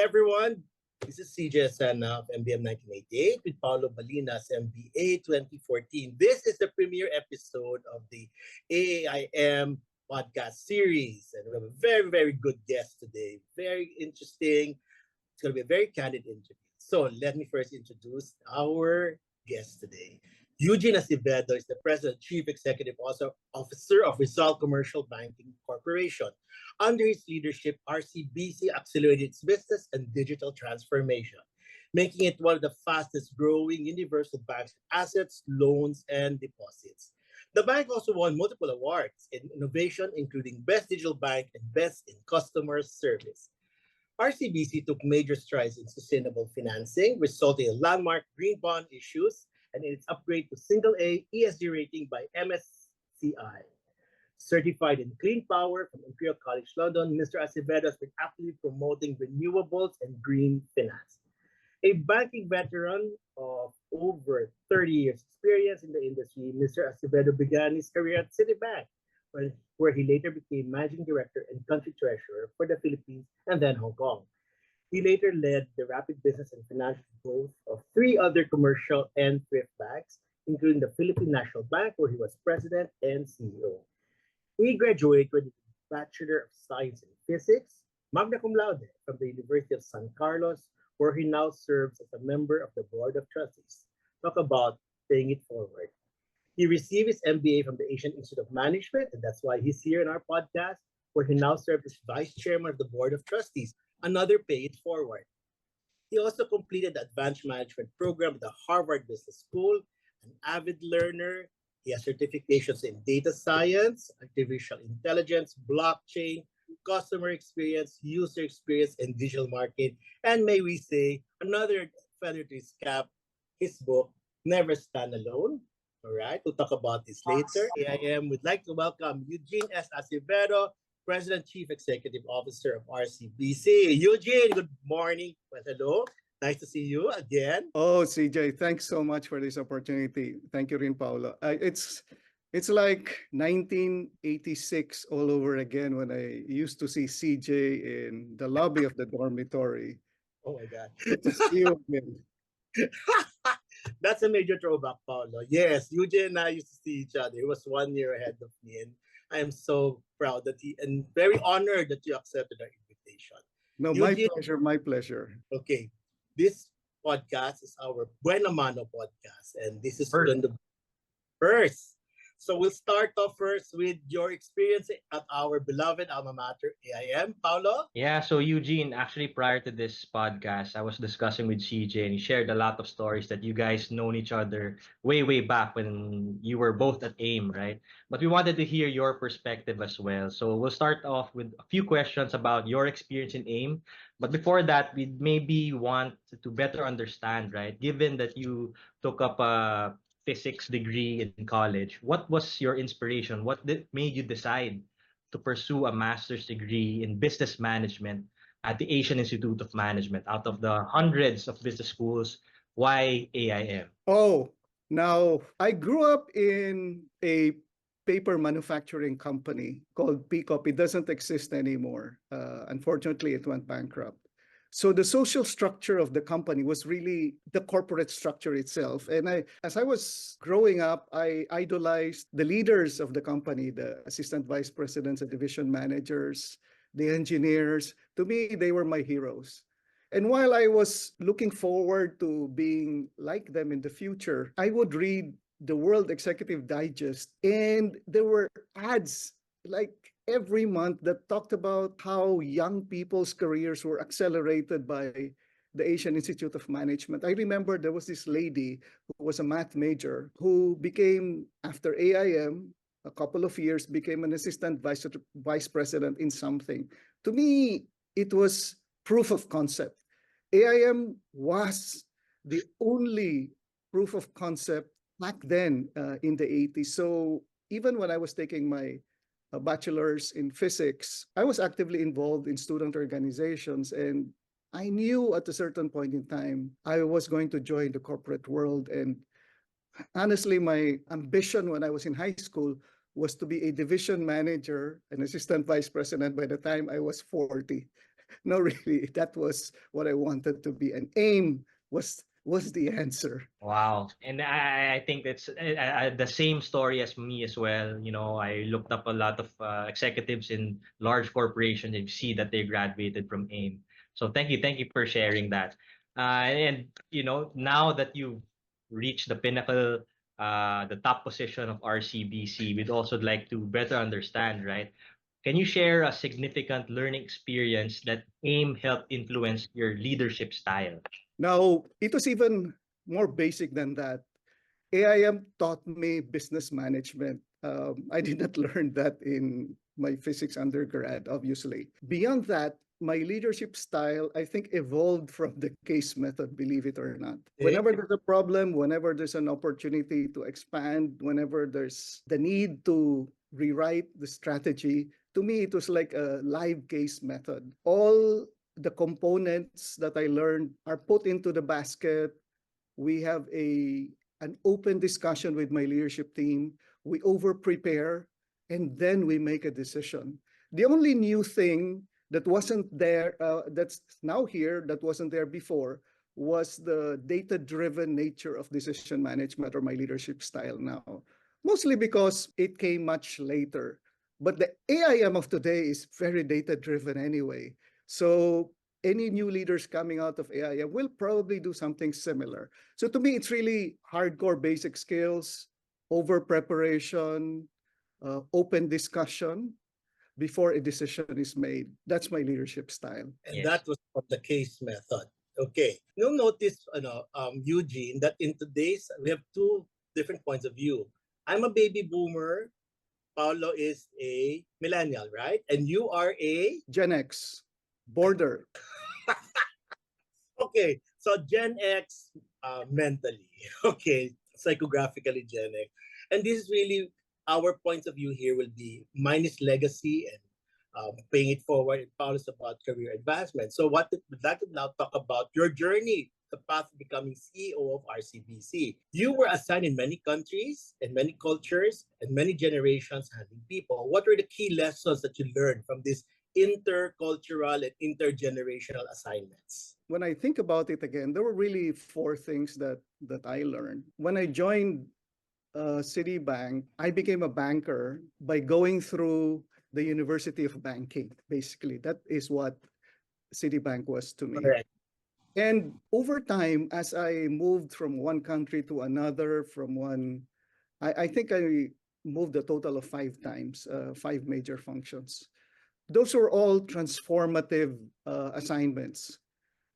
everyone. This is CJ Sana of MBM 1988 with Paulo Balinas, MBA 2014. This is the premiere episode of the AAIM podcast series. And we have a very, very good guest today. Very interesting. It's going to be a very candid interview. So let me first introduce our guest today. Eugene Acevedo is the President Chief Executive Officer of Rizal Commercial Banking Corporation. Under his leadership, RCBC accelerated its business and digital transformation, making it one of the fastest growing universal banks in assets, loans, and deposits. The bank also won multiple awards in innovation, including Best Digital Bank and Best in Customer Service. RCBC took major strides in sustainable financing, resulting in landmark green bond issues and in its upgrade to single A ESG rating by MSCI. Certified in clean power from Imperial College London, Mr. Acevedo has been actively promoting renewables and green finance. A banking veteran of over 30 years experience in the industry, Mr. Acevedo began his career at Citibank, where he later became managing director and country treasurer for the Philippines and then Hong Kong. He later led the rapid business and financial growth of three other commercial and thrift banks, including the Philippine National Bank, where he was president and CEO. He graduated with a Bachelor of Science in Physics, magna cum laude, from the University of San Carlos, where he now serves as a member of the Board of Trustees. Talk about paying it forward. He received his MBA from the Asian Institute of Management, and that's why he's here in our podcast, where he now serves as Vice Chairman of the Board of Trustees. Another pay it forward. He also completed the Advanced Management Program at the Harvard Business School, an avid learner. He has certifications in data science, artificial intelligence, blockchain, customer experience, user experience, and digital marketing. And may we say, another feather to his cap, his book, Never Stand Alone. All right, we'll talk about this later. AIM would like to welcome Eugene S. Acevedo, President Chief Executive Officer of RCBC. Eugene, good morning. Well, hello. Nice to see you again. Oh, CJ, thanks so much for this opportunity. Thank you, Rin Paolo. It's like 1986 all over again when I used to see CJ in the lobby of the dormitory. Oh my God. Good to see you again. That's a major throwback, Paulo. Yes, Eugene and I used to see each other. He was 1 year ahead of me, and I am so proud that and very honored that you accepted our invitation. No, Eugene, my pleasure. okay, this podcast is our Buena Mano podcast, and this is First. on the first. So we'll start off first with your experience at our beloved alma mater, AIM. Paulo? Yeah, so Eugene, actually prior to this podcast, I was discussing with CJ and he shared a lot of stories that you guys known each other way, way back when you were both at AIM, right? But we wanted to hear your perspective as well. So we'll start off with a few questions about your experience in AIM. But before that, we maybe want to better understand, right? Given that you took up a physics degree in college, what was your inspiration? What made you decide to pursue a master's degree in business management at the Asian Institute of Management? Out of the hundreds of business schools, why AIM? Oh, now I grew up in a paper manufacturing company called Picop. It doesn't exist anymore. Unfortunately, it went bankrupt. So the social structure of the company was really the corporate structure itself. And as I was growing up, I idolized the leaders of the company, the assistant vice presidents and division managers, the engineers. To me, they were my heroes. And while I was looking forward to being like them in the future, I would read the World Executive Digest, and there were ads like every month that talked about how young people's careers were accelerated by the Asian Institute of Management. I remember there was this lady who was a math major who became, after AIM, a couple of years, became an assistant vice president in something. To me, it was proof of concept. AIM was the only proof of concept back then in the 80s. So even when I was taking my a bachelor's in physics, I was actively involved in student organizations, and I knew at a certain point in time I was going to join the corporate world. And honestly, my ambition when I was in high school was to be a division manager, an assistant vice president by the time I was 40. No, really, that was what I wanted to be. And AIM was the answer. Wow. And I think it's the same story as me as well. You know, I looked up a lot of executives in large corporations and see that they graduated from AIM. So thank you for sharing that. And you know, now that you've reached the pinnacle, the top position of RCBC, we'd also like to better understand, right? Can you share a significant learning experience that AIM helped influence your leadership style? Now, it was even more basic than that. AIM taught me business management. I did not learn that in my physics undergrad, obviously. Beyond that, my leadership style, I think, evolved from the case method, believe it or not. Whenever there's a problem, whenever there's an opportunity to expand, whenever there's the need to rewrite the strategy, to me, it was like a live case method. All the components that I learned are put into the basket. We have an open discussion with my leadership team. We over prepare and then we make a decision. The only new thing that wasn't there, that's now here, that wasn't there before, was the data-driven nature of decision management, or my leadership style now. Mostly because it came much later. But the AIM of today is very data-driven anyway. So any new leaders coming out of AIM will probably do something similar. So to me, it's really hardcore basic skills, over preparation, open discussion before a decision is made. That's my leadership style. And Yes. that was from the case method. Okay. You'll notice, Eugene, that in today's, we have two different points of view. I'm a baby boomer. Paulo is a millennial, right? And you are a... Gen X, border. Okay, so Gen X mentally, okay, psychographically Gen X. And this is really our points of view here will be mine is legacy and paying it forward, and Paul's about career advancement. So what we'd like to now talk about your journey, the path of becoming CEO of RCBC. You were assigned in many countries and many cultures and many generations handling people. What were the key lessons that you learned from these intercultural and intergenerational assignments? When I think about it again, there were really four things that I learned. When I joined Citibank, I became a banker by going through the University of Banking. Basically, that is what Citibank was to me. Correct. And over time, as I moved from one country to another, I think I moved a total of 5 times, 5 major functions. Those were all transformative assignments.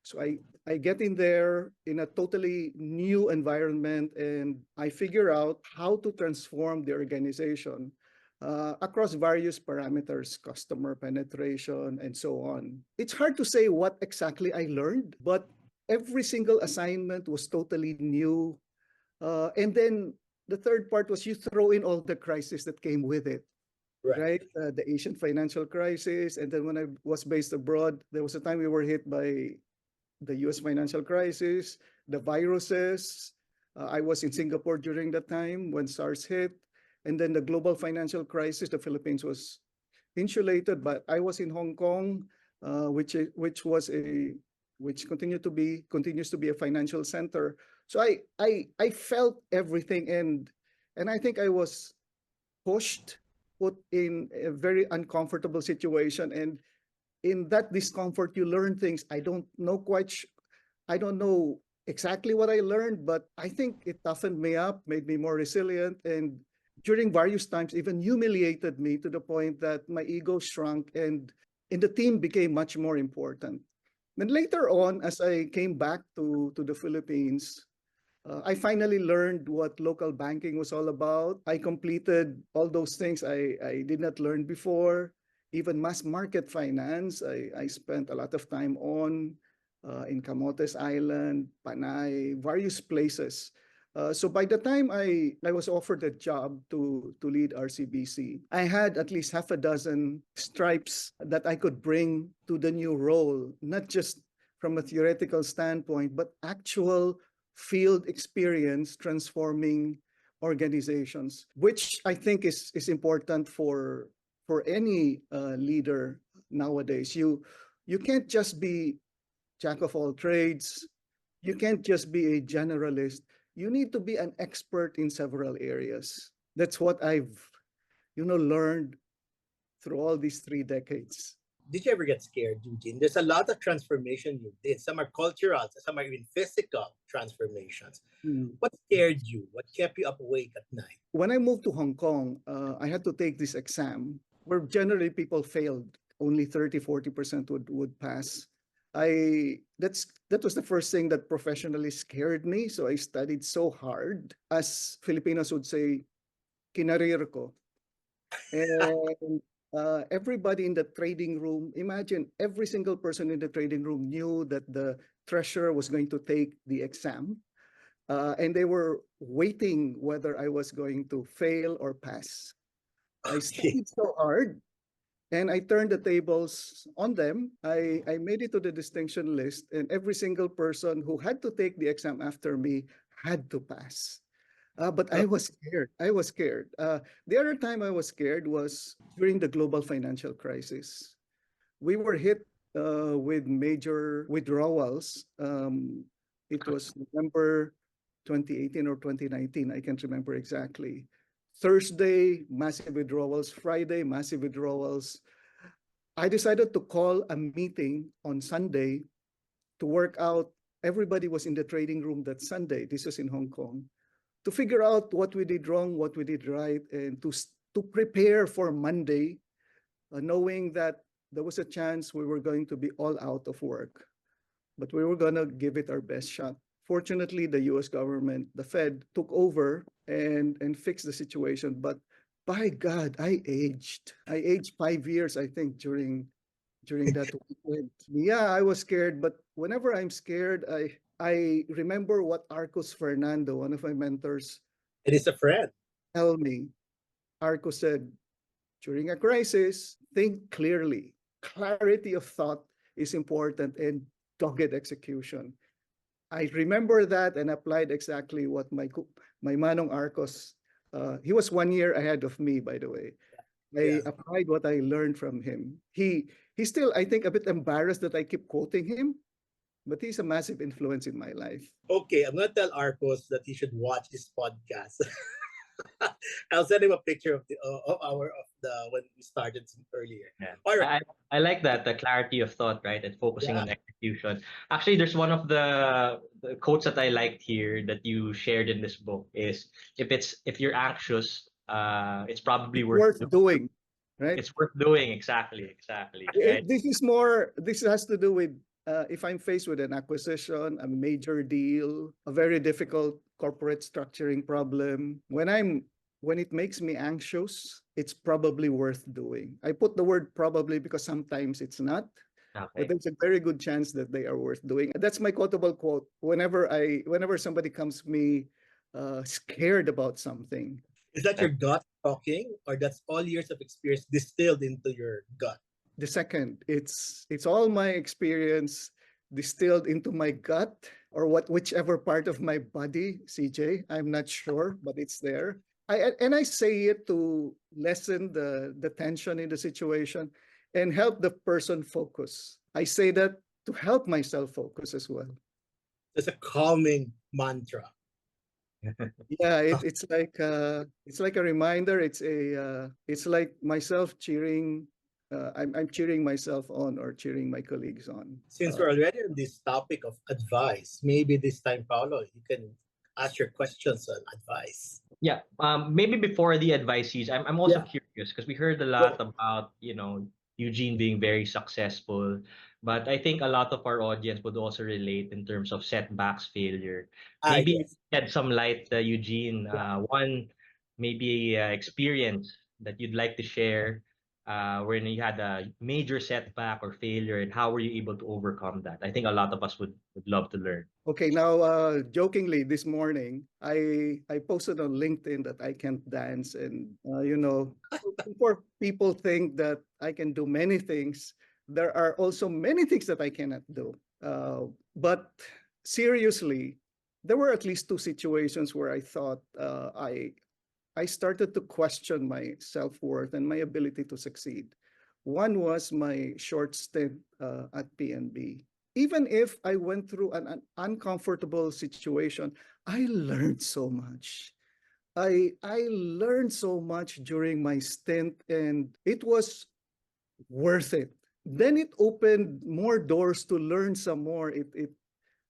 So I get in there in a totally new environment and I figure out how to transform the organization across various parameters, customer penetration, and so on. It's hard to say what exactly I learned, but every single assignment was totally new. And then the third part was you throw in all the crises that came with it. Right? The Asian financial crisis. And then when I was based abroad, there was a time we were hit by the US financial crisis, the viruses. I was in Singapore during that time when SARS hit. And then the global financial crisis, the Philippines was insulated, but I was in Hong Kong, which continues to be a financial center. So I felt everything, and I think I was put in a very uncomfortable situation, and in that discomfort you learn things. I don't know exactly what I learned, but I think it toughened me up, made me more resilient, and during various times even humiliated me to the point that my ego shrunk and the team became much more important. Then later on, as I came back to the Philippines, I finally learned what local banking was all about. I completed all those things I did not learn before. Even mass market finance, I spent a lot of time on in Camotes Island, Panay, various places. So by the time I was offered a job to lead RCBC, I had at least half a dozen stripes that I could bring to the new role, not just from a theoretical standpoint, but actual field experience transforming organizations, which I think is important for any leader nowadays. You can't just be jack of all trades. You can't just be a generalist. You need to be an expert in several areas. That's what I've, learned through all these 3 decades. Did you ever get scared, Eugene? There's a lot of transformation you did. Some are cultural, some are even physical transformations. What scared you? What kept you up awake at night? When I moved to Hong Kong, I had to take this exam where generally people failed. Only 30-40% would pass. That was the first thing that professionally scared me. So I studied so hard. As Filipinos would say, kinarir ko. And everybody in the trading room, imagine every single person in the trading room knew that the treasurer was going to take the exam. And they were waiting whether I was going to fail or pass. I studied so hard and I turned the tables on them. I made it to the distinction list, and every single person who had to take the exam after me had to pass. But I was scared. I was scared. The other time I was scared was during the global financial crisis. We were hit with major withdrawals. It was November 2018 or 2019. I can't remember exactly. Thursday, massive withdrawals. Friday, massive withdrawals. I decided to call a meeting on Sunday to work out. Everybody was in the trading room that Sunday. This was in Hong Kong. To figure out what we did wrong, what we did right, and to prepare for Monday, knowing that there was a chance we were going to be all out of work, but we were going to give it our best shot. Fortunately, the US government, the Fed, took over and fixed the situation. But by God, I aged. I aged 5 years, I think, during that weekend. Yeah, I was scared, but whenever I'm scared, I remember what Arcos Fernando, one of my mentors, It is a friend. tell me. Arcos said, during a crisis, think clearly. Clarity of thought is important, and dogged execution. I remember that and applied exactly what my Manong Arcos, he was 1 year ahead of me, by the way. I applied what I learned from him. He's still, I think, a bit embarrassed that I keep quoting him, but he's a massive influence in my life. Okay, I'm gonna tell Arcos that he should watch this podcast. I'll send him a picture of the when we started earlier. Yeah. All right. I like that, the clarity of thought, right? And focusing on execution. Actually, there's one of the quotes that I liked here that you shared in this book is if you're anxious, it's probably Worth doing, right? It's worth doing. Exactly. Right? This has to do with if I'm faced with an acquisition, a major deal, a very difficult corporate structuring problem, when it makes me anxious, it's probably worth doing. I put the word probably because sometimes it's not. Okay. But there's a very good chance that they are worth doing. That's my quotable quote. Whenever somebody comes to me scared about something. Is that your gut talking, or that's all years of experience distilled into your gut? The second, it's all my experience distilled into my gut, or whichever part of my body, CJ. I'm not sure, but it's there. I say it to lessen the tension in the situation and help the person focus. I say that to help myself focus as well. It's a calming mantra. Yeah, it's like a reminder. It's like myself cheering. I'm cheering myself on or cheering my colleagues on. Since we're already on this topic of advice, maybe this time, Paolo, you can ask your questions on advice. Yeah. Maybe before the advicees, I'm also curious because we heard a lot about, Eugene being very successful, but I think a lot of our audience would also relate in terms of setbacks, failure. Maybe shed some light, Eugene, one maybe experience that you'd like to share when you had a major setback or failure, and how were you able to overcome that? I think a lot of us would love to learn. Okay, now jokingly this morning, I posted on LinkedIn that I can't dance, and before people think that I can do many things, there are also many things that I cannot do. But seriously, there were at least 2 situations where I thought I started to question my self-worth and my ability to succeed. One was my short stint at PNB. Even if I went through an uncomfortable situation, I learned so much. I learned so much during my stint, and it was worth it. Then it opened more doors to learn some more. It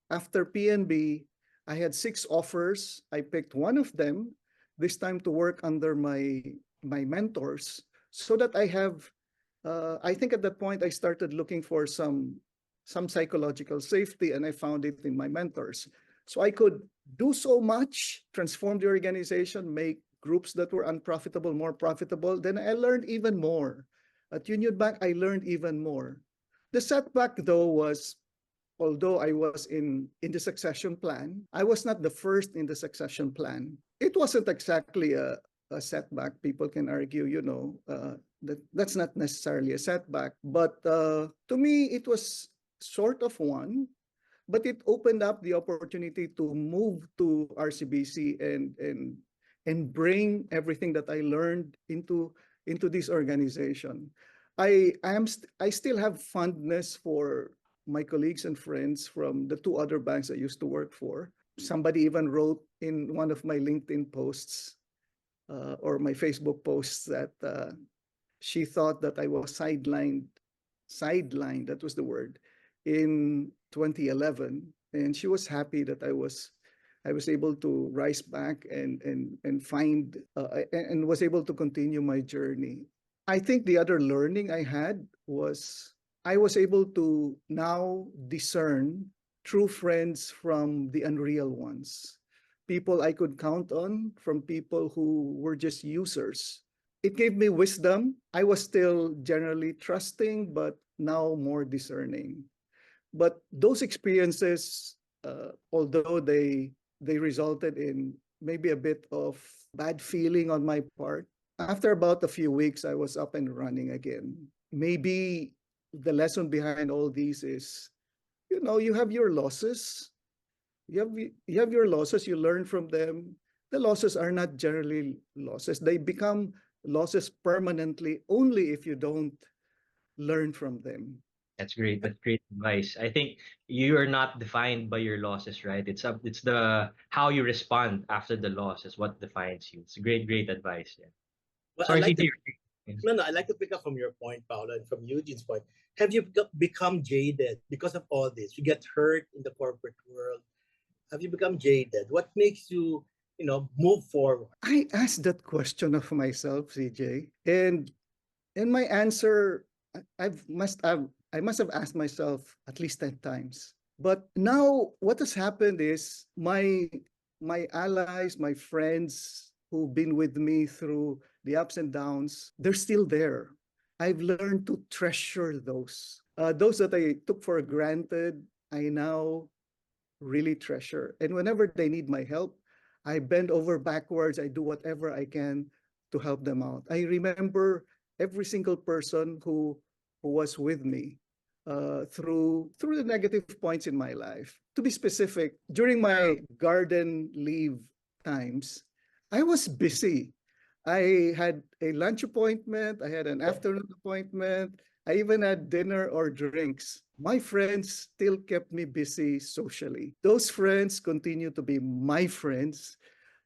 after PNB, I had 6 offers. I picked one of them this time to work under my mentors, so that I have. I think at that point I started looking for some psychological safety, and I found it in my mentors. So I could do so much, transform the organization, make groups that were unprofitable more profitable. Then I learned even more. At Union Bank, I learned even more. The setback, though, was although I was in the succession plan, I was not the first in the succession plan. It wasn't exactly a setback. People can argue, that's not necessarily a setback. But to me, it was sort of one. But it opened up the opportunity to move to RCBC and bring everything that I learned into this organization. I still have fondness for my colleagues and friends from the 2 other banks I used to work for. Somebody even wrote in one of my LinkedIn posts or my Facebook posts that she thought that I was sidelined, that was the word, in 2011, and she was happy that I was able to rise back and find and was able to continue my journey. I think the other learning I had was I was able to now discern true friends from the unreal ones. People I could count on from people who were just users. It gave me wisdom. I was still generally trusting, but now more discerning. But those experiences, although they resulted in maybe a bit of bad feeling on my part, after about a few weeks, I was up and running again. Maybe the lesson behind all these is, you have your losses. You have your losses, you learn from them. The losses are not generally losses. They become losses permanently only if you don't learn from them. That's great. That's great advice. I think you are not defined by your losses, right? It's the how you respond after the loss is what defines you. It's great advice. Yeah. Well, I Sorry, like CJ. to no, I like to pick up from your point, Paolo, and from Eugene's point. Have you become jaded because of all this? You get hurt in the corporate world. Have you become jaded? What makes you, move forward? I asked that question of myself, CJ, and my answer, I must have asked myself at least 10 times. But now what has happened is my allies, my friends who've been with me through the ups and downs, they're still there. I've learned to treasure those. Those that I took for granted, I now really treasure. And whenever they need my help, I bend over backwards. I do whatever I can to help them out. I remember every single person who was with me through the negative points in my life. To be specific, during my garden leave times, I was busy. I had a lunch appointment, I had an afternoon appointment, I even had dinner or drinks. My friends still kept me busy socially. Those friends continue to be my friends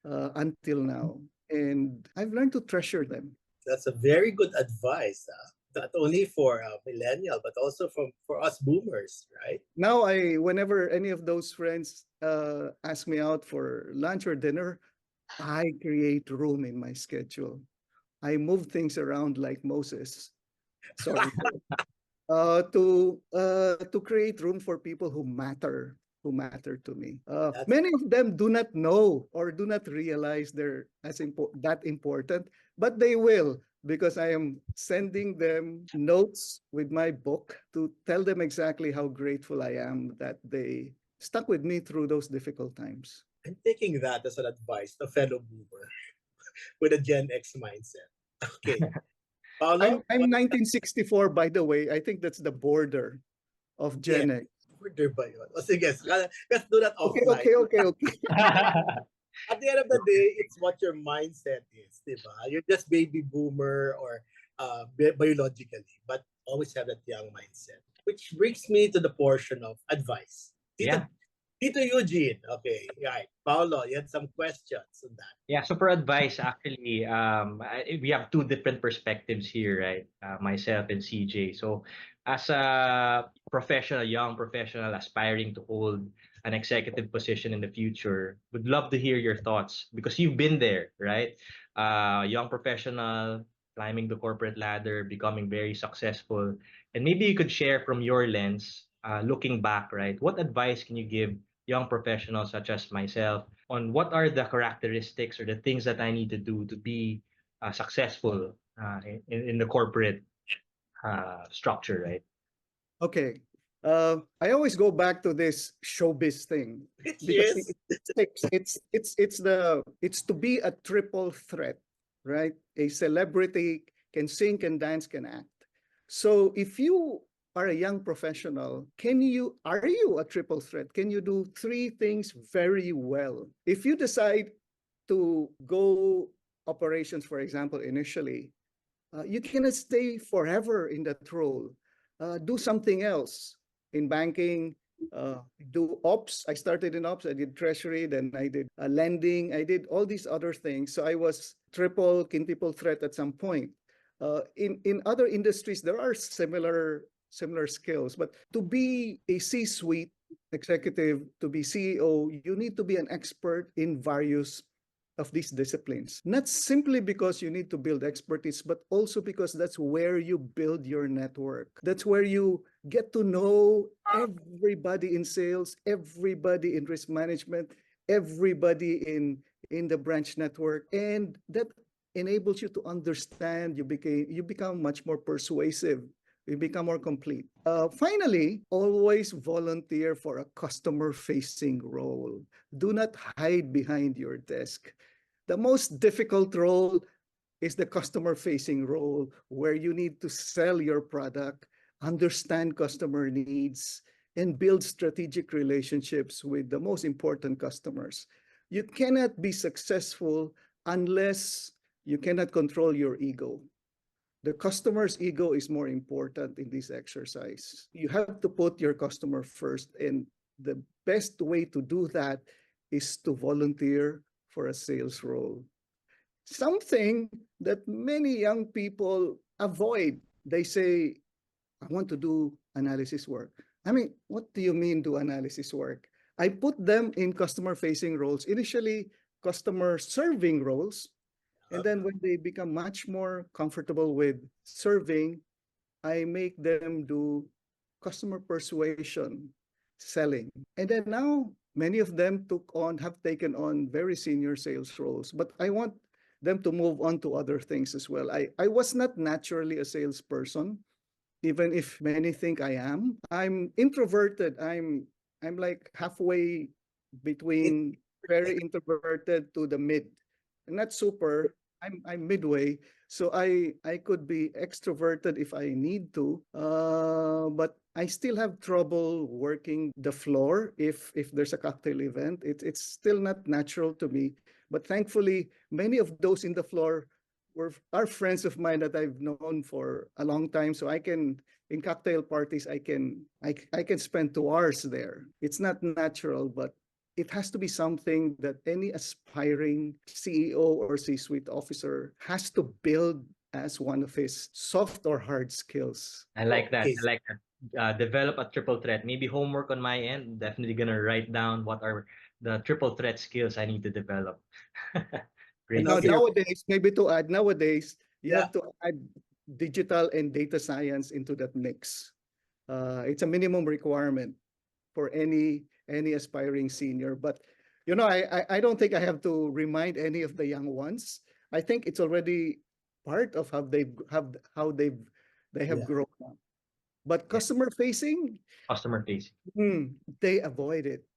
until now. And I've learned to treasure them. That's a very good advice. Not only for millennial, but also for us boomers, right? Now, whenever any of those friends ask me out for lunch or dinner, I create room in my schedule. I move things around like Moses. Sorry. To create room for people who matter to me. Many of them do not know or do not realize they're that important, but they will, because I am sending them notes with my book to tell them exactly how grateful I am that they stuck with me through those difficult times. I'm taking that as an advice, a fellow boomer with a Gen X mindset. Okay. Paolo? I'm 1964, by the way. I think that's the border of Gen X. Order ba yun? O sige, let's do that Okay, offline. okay. At the end of the day, it's what your mindset is, di ba? You're just baby boomer or biologically, but always have that young mindset. Which brings me to the portion of advice. Tito, Yeah. Tito Eugene, okay, right. Paolo, you had some questions on that. Yeah, so for advice, actually, we have two different perspectives here, right? Myself and CJ. So, as a professional, young professional aspiring to hold an executive position in the future, would love to hear your thoughts because you've been there, right? Young professional climbing the corporate ladder, becoming very successful, and maybe you could share from your lens, looking back, right? What advice can you give young professionals such as myself on what are the characteristics or the things that I need to do to be successful in the corporate structure, right? Okay. I always go back to this showbiz thing because Yes. it's to be a triple threat, right? A celebrity can sing, can dance, can act. So if you are a young professional, are you a triple threat? Can you do three things very well? If you decide to go operations, for example, initially, you cannot stay forever in that role. Do something else in banking. Do ops. I started in ops. I did treasury. Then I did lending. I did all these other things. So I was triple, quintuple threat at some point. In other industries, there are similar skills. But to be a C-suite executive, to be CEO, you need to be an expert in various of these disciplines. Not simply because you need to build expertise, but also because that's where you build your network. That's where you get to know everybody in sales, everybody in risk management, everybody in the branch network. And that enables you to understand, you become much more persuasive. You become more complete. Finally, always volunteer for a customer-facing role. Do not hide behind your desk. The most difficult role is the customer-facing role where you need to sell your product, understand customer needs, and build strategic relationships with the most important customers. You cannot be successful unless you cannot control your ego. The customer's ego is more important in this exercise. You have to put your customer first, and the best way to do that is to volunteer for a sales role. Something that many young people avoid. They say, I want to do analysis work. I mean, what do you mean do analysis work? I put them in customer-facing roles, initially customer-serving roles, and then when they become much more comfortable with serving, I make them do customer persuasion, selling. And then now many of them have taken on very senior sales roles, but I want them to move on to other things as well. I was not naturally a salesperson, even if many think I am. I'm introverted. I'm like halfway between very introverted to the mid. Not super. I'm midway. So I could be extroverted if I need to, but I still have trouble working the floor if there's a cocktail event. It's still not natural to me. But thankfully, many of those in the floor are friends of mine that I've known for a long time. So I can, in cocktail parties, I can spend 2 hours there. It's not natural, but it has to be something that any aspiring CEO or C-suite officer has to build as one of his soft or hard skills. I like that. Okay. I like that. Develop a triple threat. Maybe homework on my end. Definitely gonna write down what are the triple threat skills I need to develop. Great. Now, to hear. nowadays, maybe to add, nowadays, you Yeah. have to add digital and data science into that mix. It's a minimum requirement for any aspiring senior. But I don't think I have to remind any of the young ones. I think it's already part of how they have Yeah. grown up. But customer facing, Customer facing. they avoid it.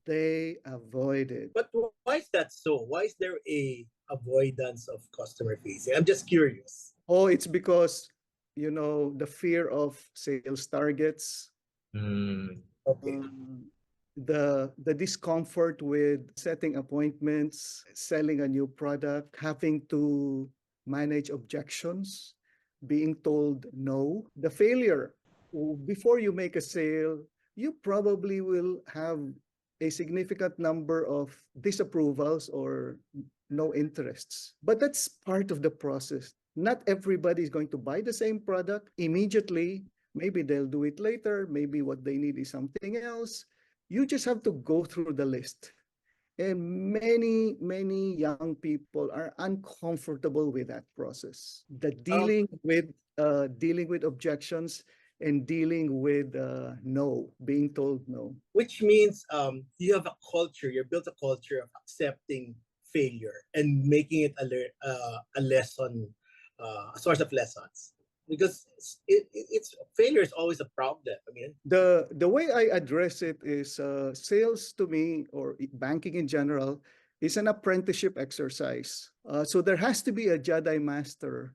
They avoid it. But why is that so? Why is there a avoidance of customer facing? I'm just curious. Oh, it's because the fear of sales targets, Mm, Okay. the discomfort with setting appointments, selling a new product, having to manage objections. being told no. The failure, before you make a sale, you probably will have a significant number of disapprovals or no interests. But that's part of the process. Not everybody is going to buy the same product immediately. Maybe they'll do it later. Maybe what they need is something else. You just have to go through the list. And many young people are uncomfortable with that process. The dealing with objections and dealing with no, being told no. Which means you have a culture, you built a culture of accepting failure and making it a lesson, a source of lessons. Because it's failure is always a problem. I mean, The way I address it is sales to me or banking in general is an apprenticeship exercise. So there has to be a Jedi master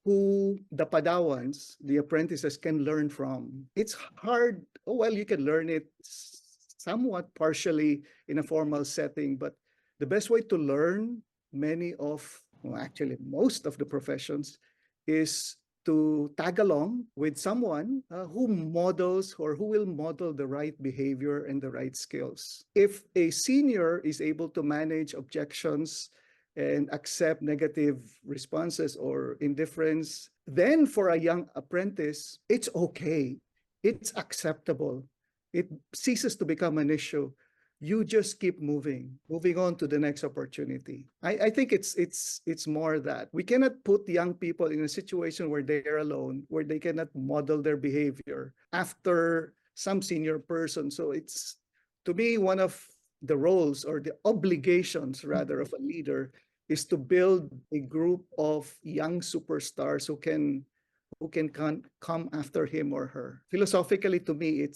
who the Padawans, the apprentices, can learn from. It's hard. Oh, well, you can learn it somewhat partially in a formal setting, but the best way to learn actually most of the professions is to tag along with someone who models or who will model the right behavior and the right skills. If a senior is able to manage objections and accept negative responses or indifference, then for a young apprentice, it's okay. It's acceptable. It ceases to become an issue. You just keep moving on to the next opportunity. I think it's more that we cannot put young people in a situation where they're alone, where they cannot model their behavior after some senior person. So it's, to me, one of the roles or the obligations rather of a leader is to build a group of young superstars who can come after him or her. Philosophically, to me,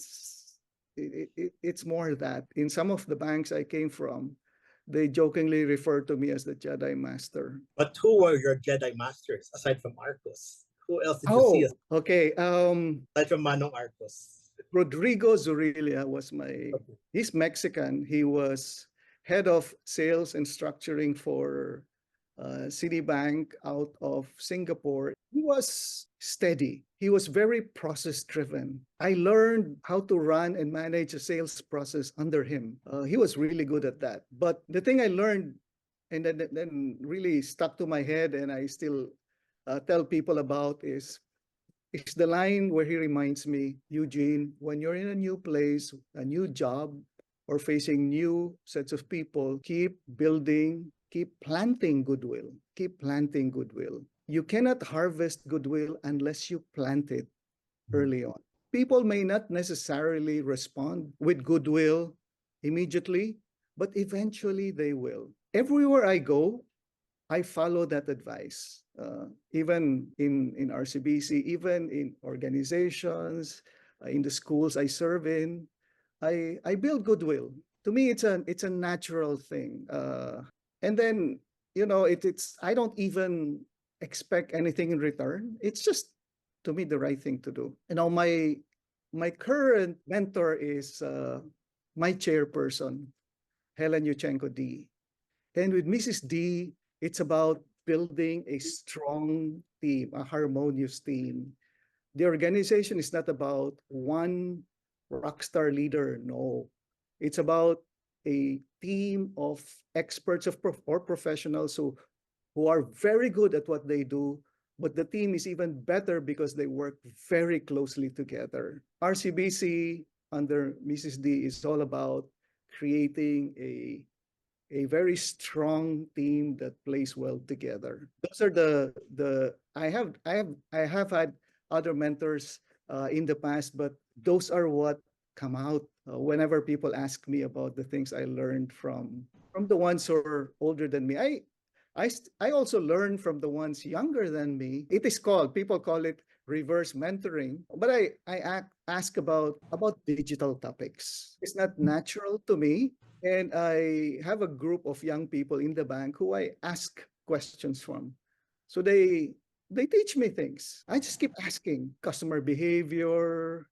it's more that. In some of the banks I came from, they jokingly refer to me as the Jedi Master. but who were your Jedi masters aside from Arcos? Who else did you see Okay. aside from Manong Arcos? Rodrigo Zurilia was he's Mexican. He was head of sales and structuring for Citibank out of Singapore. He was steady. He was very process driven. I learned how to run and manage a sales process under him. He was really good at that. But the thing I learned and then really stuck to my head and I still tell people about is the line where he reminds me, Eugene, when you're in a new place, a new job, or facing new sets of people, keep building, keep planting goodwill. Keep planting goodwill. You cannot harvest goodwill unless you plant it early on. People may not necessarily respond with goodwill immediately, but eventually they will. Everywhere I go, I follow that advice. Even in RCBC, even in organizations, in the schools I serve in, I build goodwill. To me, it's a natural thing. And then, it's I don't even expect anything in return. It's just, to me, the right thing to do. My current mentor is my chairperson, Helen Yuchenko D. And with Mrs. D, it's about building a strong team, a harmonious team. The organization is not about one rockstar leader. No, it's about a team of experts or professionals who are very good at what they do, but the team is even better because they work very closely together. RCBC under Mrs. D is all about creating a very strong team that plays well together. Those are I have had other mentors in the past, but those are what come out whenever people ask me about the things I learned from the ones who are older than me. I also learn from the ones younger than me. People call it reverse mentoring, but I ask about digital topics. It's not natural to me. And I have a group of young people in the bank who I ask questions from. So they teach me things. I just keep asking customer behavior,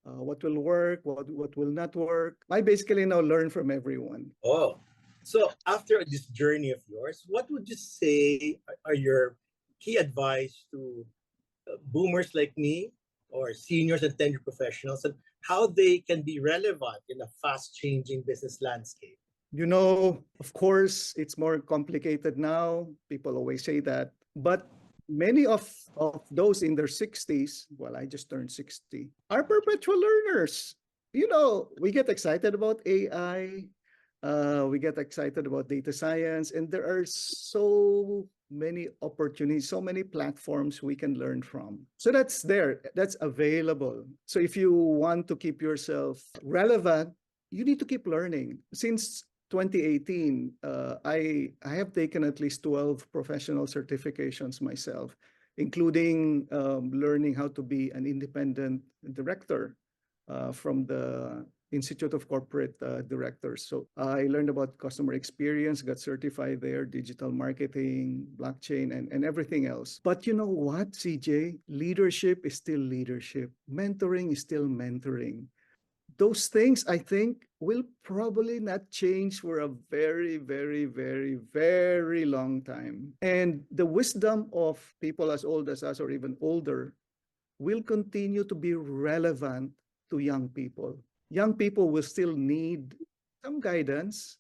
what will work, what will not work. I basically now learn from everyone. Oh, so after this journey of yours, what would you say are your key advice to boomers like me or seniors and tenured professionals and how they can be relevant in a fast changing business landscape? Of course, it's more complicated now. People always say that. But many of those in their 60s, well, I just turned 60, are perpetual learners. We get excited about AI, we get excited about data science, and there are so many opportunities, so many platforms we can learn from. So that's there, that's available. So if you want to keep yourself relevant, you need to keep learning. Since 2018, I have taken at least 12 professional certifications myself, including learning how to be an independent director from the Institute of Corporate Directors. So I learned about customer experience, got certified there, digital marketing, blockchain, and everything else. But you know what, CJ? Leadership is still leadership. Mentoring is still mentoring. Those things, I think, will probably not change for a very, very, very, very long time. And the wisdom of people as old as us or even older will continue to be relevant to young people. Young people will still need some guidance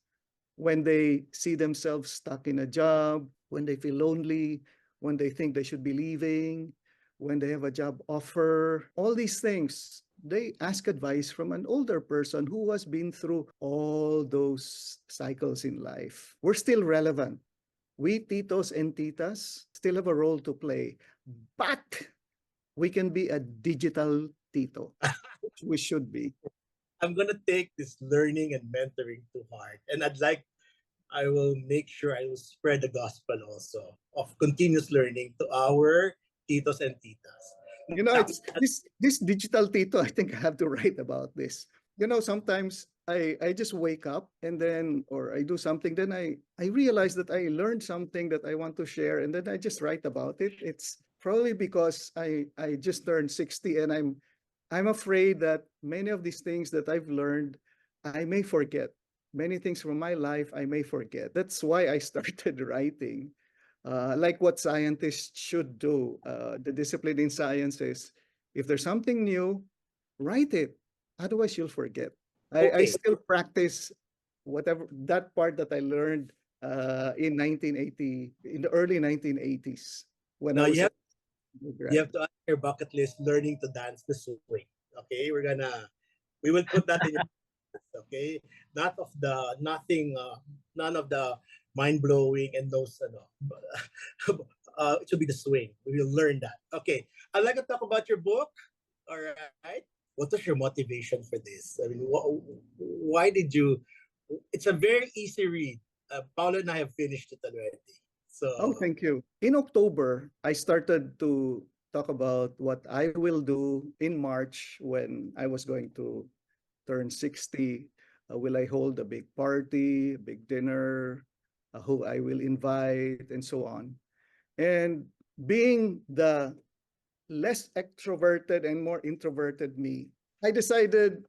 when they see themselves stuck in a job, when they feel lonely, when they think they should be leaving, when they have a job offer, all these things. They ask advice from an older person who has been through all those cycles in life. We're still relevant. We titos and titas still have a role to play, but we can be a digital tito, which we should be. I'm gonna take this learning and mentoring to heart, and I will make sure I will spread the gospel also of continuous learning to our titos and titas. Now, It's this digital tito. I think I have to write about this. Sometimes I just wake up and then, or I do something, then I realize that I learned something that I want to share, and then I just write about it. It's probably because I just turned 60, and I'm afraid that many of these things that I've learned, I may forget. Many things from my life I may forget. That's why I started writing. Like what scientists should do. The discipline in science is, if there's something new, write it. Otherwise, you'll forget. I okay. still practice whatever that part that I learned in 1980, in the early 1980s, when I Now was a you grad. have to add your bucket list learning to dance the swing. Okay, we will put that in your list, okay? Not of the nothing none of the mind blowing and those it should be the swing. We will learn that. Okay. I'd like to talk about your book. All right. What was your motivation for this? I mean, why did you? It's a very easy read. Paolo and I have finished it already. So, Oh, thank you. In October, I started to talk about what I will do in March when I was going to turn 60. Will I hold a big party, a big dinner, who I will invite, and so on. And being the less extroverted and more introverted me, I decided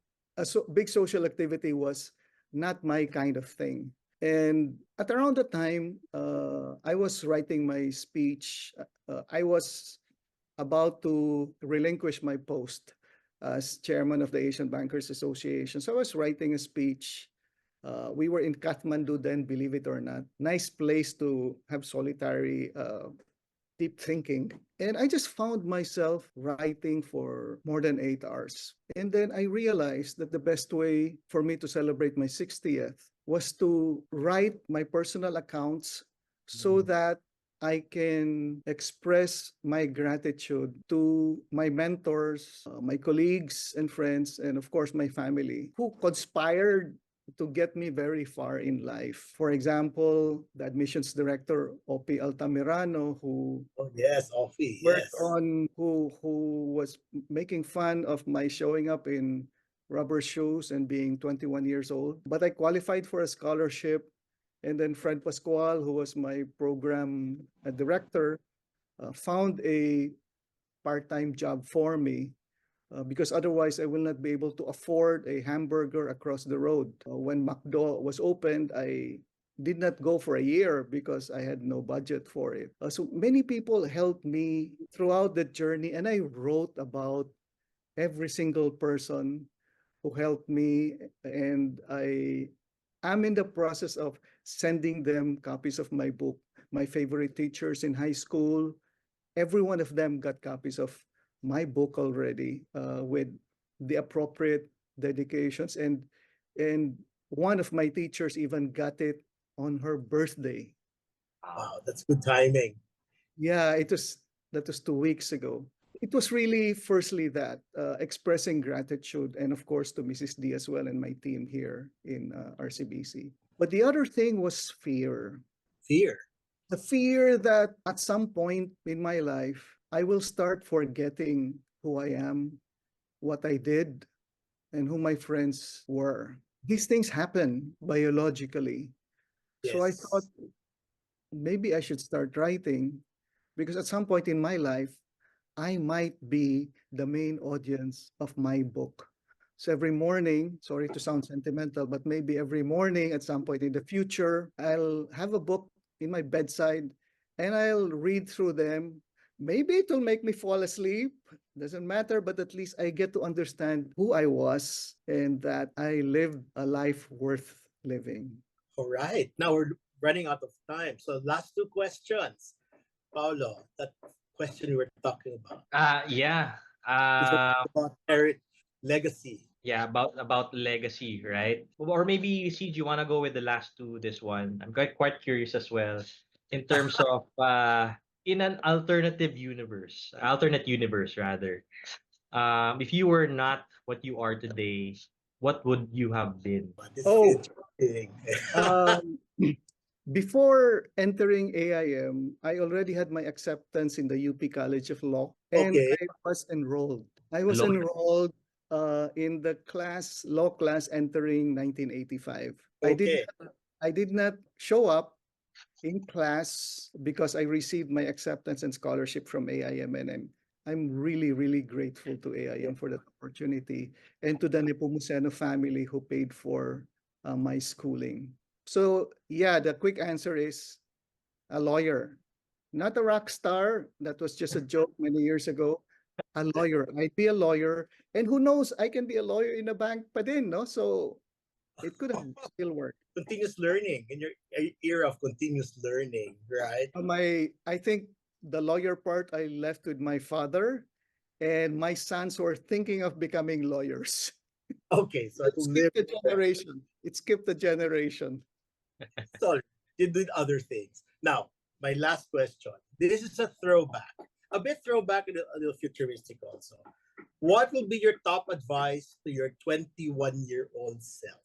big social activity was not my kind of thing. And at around the time, I was writing my speech. I was about to relinquish my post as chairman of the Asian Bankers Association. So I was writing a speech. We were in Kathmandu then, believe it or not. Nice place to have solitary deep thinking. And I just found myself writing for more than 8 hours. And then I realized that the best way for me to celebrate my 60th was to write my personal accounts so that I can express my gratitude to my mentors, my colleagues and friends, and of course, my family who conspired to get me very far in life. For example, the admissions director, Opi Altamirano, who oh yes, Offie, worked yes. on, who was making fun of my showing up in rubber shoes and being 21 years old. But I qualified for a scholarship. And then Fred Pascual, who was my program director, found a part-time job for me because otherwise I will not be able to afford a hamburger across the road. When McDo was opened, I did not go for a year because I had no budget for it. So many people helped me throughout the journey, and I wrote about every single person who helped me, and I'm in the process of sending them copies of my book. My favorite teachers in high school, every one of them got copies of my book already, with the appropriate dedications, and one of my teachers even got it on her birthday. Wow, that's good timing. Yeah, that was 2 weeks ago. It was really firstly that expressing gratitude, and of course to Mrs. D as well and my team here in RCBC. But the other thing was fear. Fear. The fear that at some point in my life, I will start forgetting who I am, what I did, and who my friends were. These things happen biologically. So I thought Yes. maybe I should start writing, because at some point in my life, I might be the main audience of my book. So every morning, sorry to sound sentimental, but maybe every morning at some point in the future, I'll have a book in my bedside and I'll read through them. Maybe it will make me fall asleep. Doesn't matter, but at least I get to understand who I was and that I lived a life worth living. All right. Now we're running out of time. So last two questions. Paulo, that question we were talking about. Yeah. Is about legacy. Yeah, about legacy, right? Or maybe CG, you wanna go with the last two, this one. I'm quite curious as well in terms of in an alternate universe rather. If you were not what you are today, what would you have been? But this is Oh, interesting. um, before entering AIM, I already had my acceptance in the UP College of Law, and Okay. I was enrolled. I was Lawyer. enrolled in the law class entering 1985. Okay. I did not show up in class because I received my acceptance and scholarship from AIM, and I'm really, really grateful to AIM for that opportunity, and to the Nepomuceno family who paid for my schooling. So yeah, the quick answer is a lawyer, not a rock star. That was just a joke many years ago. A lawyer. I'd be a lawyer, and who knows, I can be a lawyer in a bank pa din, no? So it could have still worked. Continuous learning in your era of continuous learning, right? I think the lawyer part I left with my father, and my sons were thinking of becoming lawyers. Okay, so It to live skipped a generation. It skipped a generation. sorry, you did other things. Now, my last question. This is a throwback, a bit throwback and a little futuristic also. What will be your top advice to your 21-year-old self?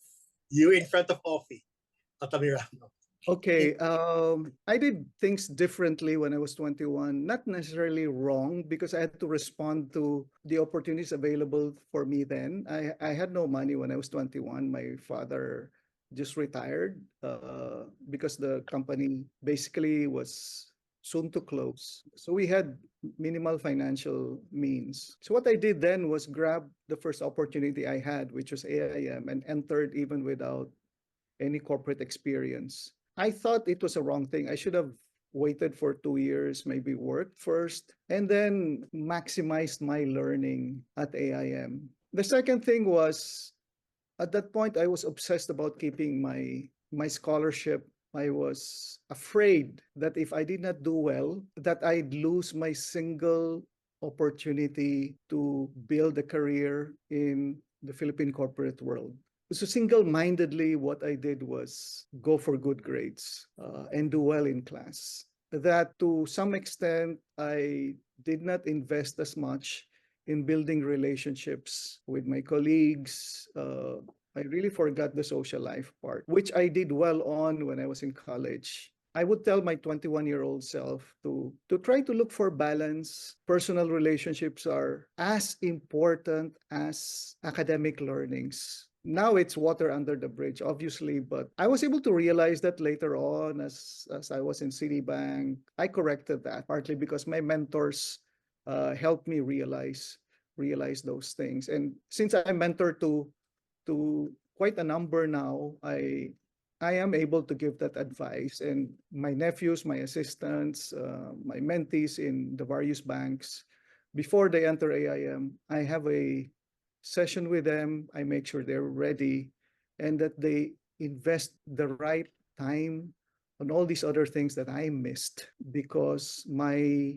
You in front of Offie, Altamirano. Okay, I did things differently when I was 21. Not necessarily wrong, because I had to respond to the opportunities available for me then. I had no money when I was 21. My father just retired because the company basically was soon to close. So we had minimal financial means. So what I did then was grab the first opportunity I had, which was AIM, and entered even without any corporate experience. I thought it was a wrong thing. I should have waited for 2 years, maybe worked first, and then maximized my learning at AIM. The second thing was, at that point, I was obsessed about keeping my scholarship. I was afraid that if I did not do well, that I'd lose my single opportunity to build a career in the Philippine corporate world. So single-mindedly, what I did was go for good grades and do well in class. That to some extent, I did not invest as much in building relationships with my colleagues. I really forgot the social life part, which I did well on when I was in college. I would tell my 21-year-old self to try to look for balance. Personal relationships are as important as academic learnings. Now it's water under the bridge, obviously, but I was able to realize that later on as I was in Citibank. I corrected that partly because my mentors helped me realize those things. And since I mentor to quite a number now, I am able to give that advice. And my nephews, my assistants, my mentees in the various banks, before they enter AIM, I have a session with them. I make sure they're ready and that they invest the right time on all these other things that I missed because my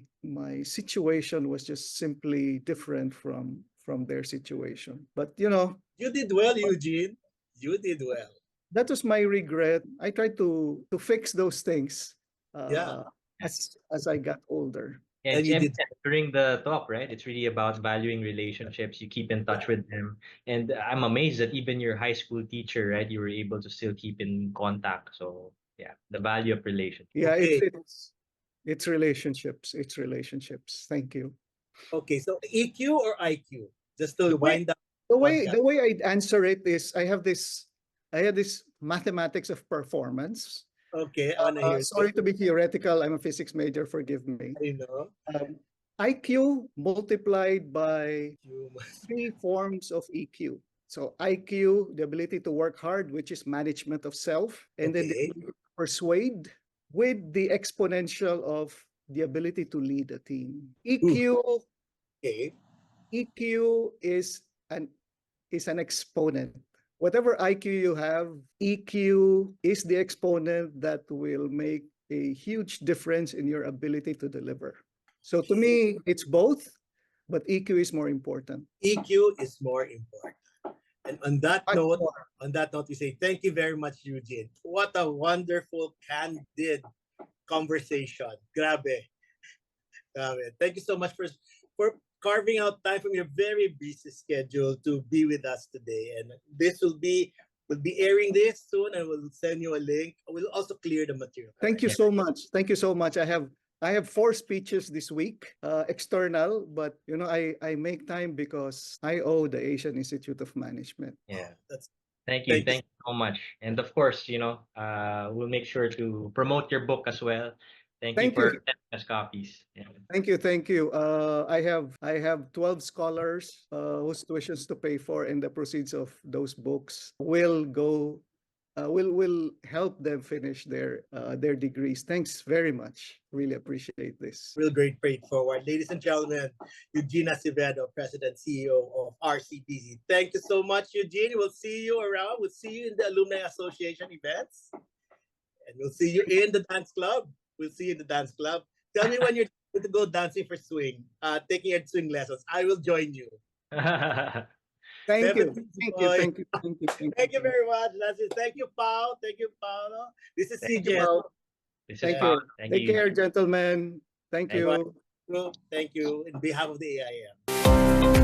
situation was just simply different from their situation. But You did well, Eugene. You did well. that was my regret. I tried to fix those things Yeah. as I got older. Yeah, And it's you did. evident during the talk, right? It's really about valuing relationships. You keep in touch with them. And I'm amazed that even your high school teacher, right, you were able to still keep in contact. So yeah, the value of relationships. Yeah, Okay. it's relationships. It's relationships. Thank you. Okay, so EQ or IQ? Just to The way- wind up. The way I answer it is I had this mathematics of performance. Okay, I wanna hear Sorry it. to be theoretical. I'm a physics major. Forgive me. I know. IQ multiplied by You 3 forms of EQ. So IQ, the ability to work hard, which is management of self, and then the Okay. ability to persuade with the exponential of the ability to lead a team. Okay. EQ is an exponent. Whatever IQ you have, EQ is the exponent that will make a huge difference in your ability to deliver. So to me, it's both, but EQ is more important. EQ is more important. And on that Much note, more. we say thank you very much, Eugene. What a wonderful, candid conversation. Grabe. Grabe. Thank you so much for carving out time from your very busy schedule to be with us today. And this we'll be airing this soon, and we'll send you a link. We'll also clear the material. Thank you Yeah. so much. Thank you so much. I have 4 speeches this week, external, but I make time because I owe the Asian Institute of Management. Yeah. That's Thank you. Thank you. Thank you so much. And of course, we'll make sure to promote your book as well. Thank you Thank for you. sending us copies. Yeah. Thank you, thank you. I have 12 scholars whose tuitions to pay for, and the proceeds of those books will help them finish their degrees. Thanks very much. Really appreciate this. real great forward. Ladies and gentlemen, Eugene Acevedo, President CEO of RCPZ. Thank you so much, Eugene. We'll see you around. We'll see you in the Alumni Association events. And we'll see you in the dance club. We'll see you in the dance club. Tell me when you're going to go dancing for swing, taking your swing lessons. I will join you. Thank you. 17 Thank boy. you. Thank you. Thank you. Thank you very much. That's it. Thank you, Pao. Thank you, Paolo. This is Thank CJ. Paolo. This is Thank Paolo. you. Thank Take you. care, gentlemen. Thank Thank you. Thank you. In behalf of the AIM.